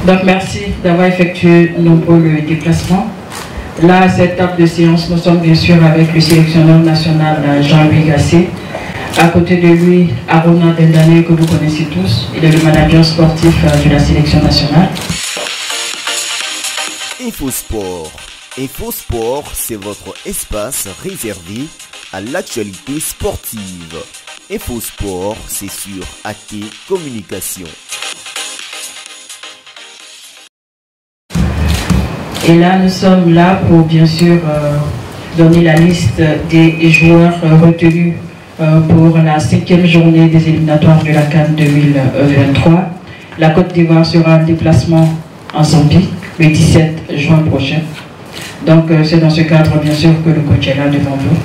Donc merci d'avoir effectué nombreux déplacements. Là, à cette table de séance, nous sommes bien sûr avec le sélectionneur national Jean-Louis Gassé. À côté de lui, Arona Dendane, que vous connaissez tous. Il est le manager sportif de la sélection nationale. InfoSport. InfoSport, c'est votre espace réservé à l'actualité sportive. InfoSport, c'est sur AT Communication. Et là, nous sommes là pour bien sûr donner la liste des joueurs retenus pour la 5e journée des éliminatoires de la CAN 2023. La Côte d'Ivoire sera en déplacement en Zambie le 17 juin prochain. Donc c'est dans ce cadre bien sûr que le coach est là devant vous.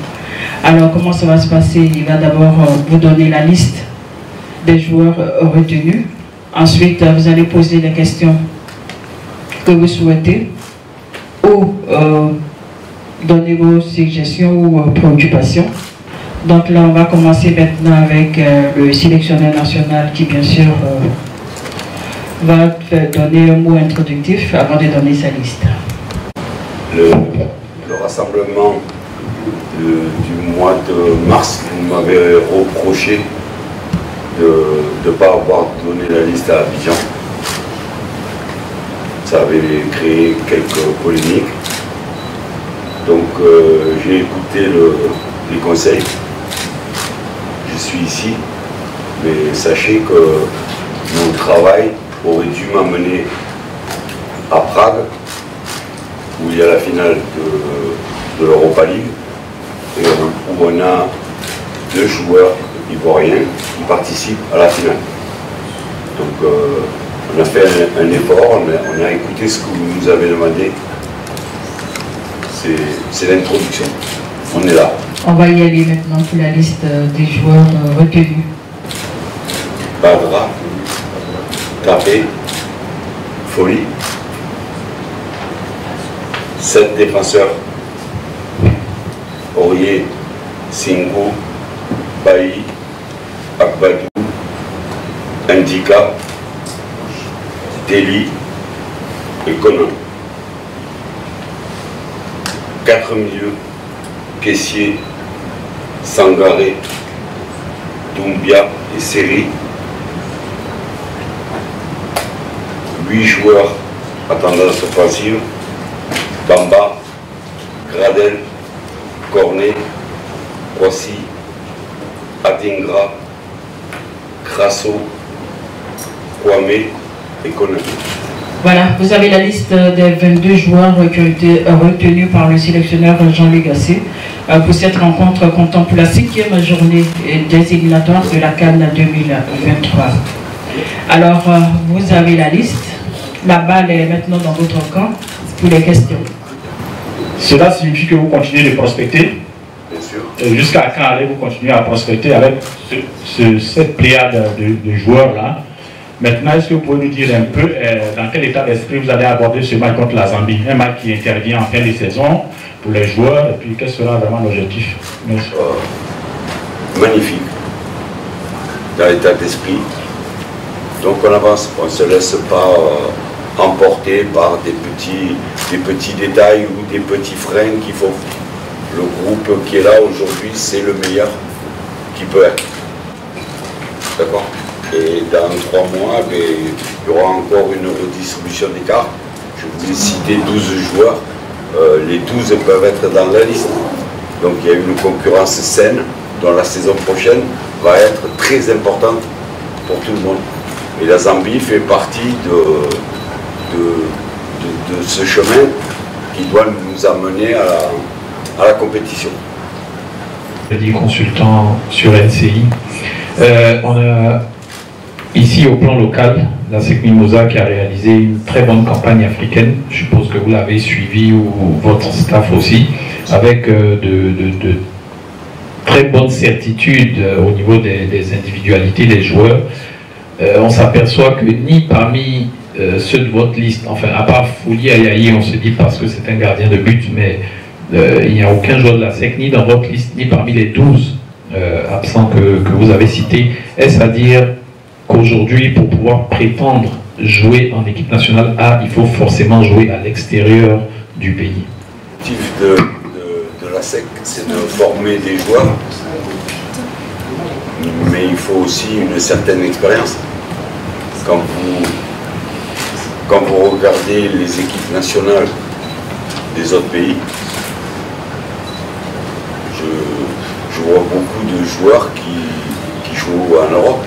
Alors comment ça va se passer? Il va d'abord vous donner la liste des joueurs retenus. Ensuite vous allez poser les questions que vous souhaitez ou donner vos suggestions ou préoccupations. Donc là on va commencer maintenant avec le sélectionneur national qui bien sûr va donner un mot introductif avant de donner sa liste. Le rassemblement du mois de mars, vous m'avez reproché de ne pas avoir donné la liste à Abidjan. Ça avait créé quelques polémiques. Donc j'ai écouté les conseils. Je suis ici, mais sachez que mon travail aurait dû m'amener à Prague, où il y a la finale de l'Europa League, et où on a 2 joueurs ivoiriens qui participent à la finale. Donc on a fait un effort, on a écouté ce que vous nous avez demandé. C'est l'introduction. On est là. On va y aller maintenant pour la liste des joueurs retenus. Badra, Tapé, Folie, 7 défenseurs, Aurier, Singo, Bailly, Akbadou, Indika, Deli et Conan. 4 milieux, Caissier, Sangaré, Doumbia et Seri. 8 joueurs à tendance offensive, Bamba, Gradel, Cornet, Kwasi, Adingra, Crasso, Kwame et Konaté. Voilà, vous avez la liste des 22 joueurs qui ont été retenus par le sélectionneur Jean-Louis Gassé pour cette rencontre comptant pour la 5e journée des éliminatoires de la CAN 2023. Alors, vous avez la liste. La balle est maintenant dans votre camp pour les questions. Cela signifie que vous continuez de prospecter. Bien sûr. Jusqu'à quand allez-vous continuer à prospecter avec cette pléiade de joueurs-là? Maintenant, est-ce que vous pouvez nous dire un peu dans quel état d'esprit vous allez aborder ce match contre la Zambie? Un match qui intervient en fin de saison pour les joueurs, et puis quel sera vraiment l'objectif? Magnifique. Dans l'état d'esprit. Donc on avance, on ne se laisse pas emporter par des petits détails ou des petits freins qu'il faut. Le groupe qui est là aujourd'hui, c'est le meilleur qui peut être. D'accord? Et dans 3 mois, il y aura encore une redistribution des cartes. Je vous ai cité 12 joueurs. Les 12 peuvent être dans la liste. Donc il y a une concurrence saine dont la saison prochaine va être très importante pour tout le monde. Et la Zambie fait partie de ce chemin qui doit nous amener à la compétition. Je dis consultant sur NCI. On a ici au plan local la SEC Mimosa qui a réalisé une très bonne campagne africaine. Je suppose que vous l'avez suivi ou votre staff aussi, avec de très bonnes certitudes au niveau des individualités des joueurs. On s'aperçoit que ni parmi ceux de votre liste, enfin à part Fouli Ayayi, on se dit parce que c'est un gardien de but, mais il n'y a aucun joueur de la SEC ni dans votre liste, ni parmi les 12 absents que vous avez cités. Est-ce à dire qu'aujourd'hui, pour pouvoir prétendre jouer en équipe nationale il faut forcément jouer à l'extérieur du pays. L'objectif de la SEC, c'est de former des joueurs, mais il faut aussi une certaine expérience. Quand vous regardez les équipes nationales des autres pays, je vois beaucoup de joueurs qui jouent en Europe.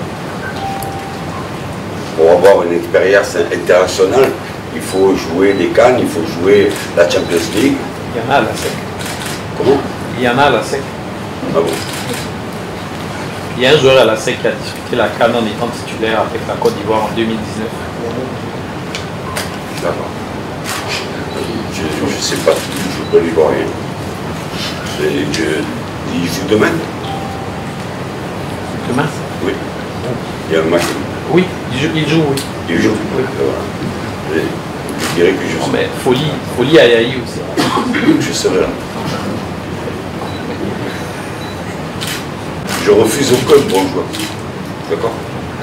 Pour avoir une expérience internationale, il faut jouer les Cannes, il faut jouer la Champions League. Il y en a à la SEC. Comment? Il y en a à la SEC. Ah bon? Il y a un joueur à la SEC qui a disputé la CAN en étant titulaire avec la Côte d'Ivoire en 2019. D'accord. Je ne sais pas tout, je peux lui voir rien. Il joue demain? Demain? Oui. Il y a un match. Oui, il joue, oui. Il joue? Oui. Voilà. Je dirais que je suis. Mais folie à Yahi aussi. Je serai là. Je refuse aucun bon joueur. D'accord?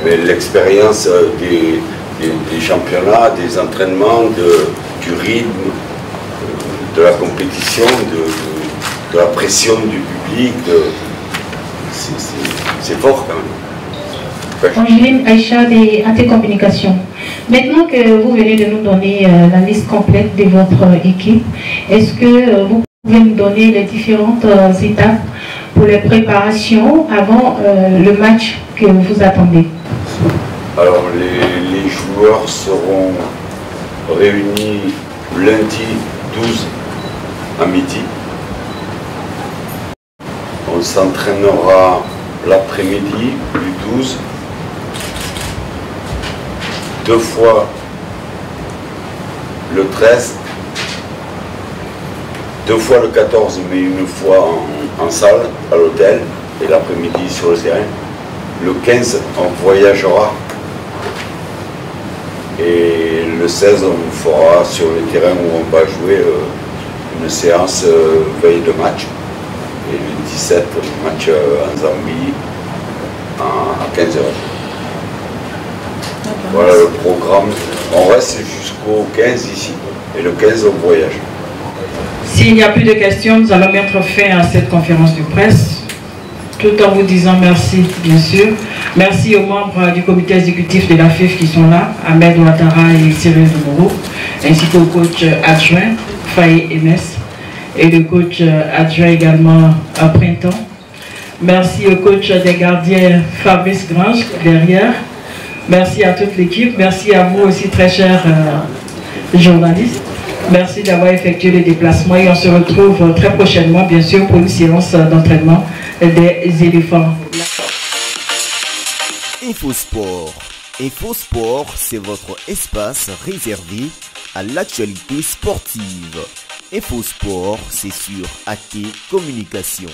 Mais l'expérience des championnats, des entraînements, du rythme, de la compétition, de la pression du public, c'est fort quand même. Angeline Aïcha de AT Communication. Maintenant que vous venez de nous donner la liste complète de votre équipe, est-ce que vous pouvez nous donner les différentes étapes pour les préparations avant le match que vous attendez? Alors les joueurs seront réunis lundi 12 à midi. On s'entraînera l'après-midi du 12. 2 fois le 13, 2 fois le 14, mais une fois en salle, à l'hôtel, et l'après-midi sur le terrain. Le 15, on voyagera, et le 16, on fera sur le terrain où on va jouer une séance veille de match, et le 17, match en Zambie à 15h. Voilà le programme. On reste jusqu'au 15 ici. Et le 15, on voyage. S'il n'y a plus de questions, nous allons mettre fin à cette conférence de presse. Tout en vous disant merci, bien sûr. Merci aux membres du comité exécutif de la FIF qui sont là, Ahmed Ouattara et Cyril Demouro, ainsi qu'au coach adjoint, Faye Emes, et le coach adjoint également à Printemps. Merci au coach des gardiens, Fabrice Grange, derrière. Merci à toute l'équipe. Merci à vous aussi, très chers journalistes. Merci d'avoir effectué le déplacement et on se retrouve très prochainement, bien sûr, pour une séance d'entraînement des éléphants. InfoSport. InfoSport, c'est votre espace réservé à l'actualité sportive. InfoSport, c'est sur AT Communication.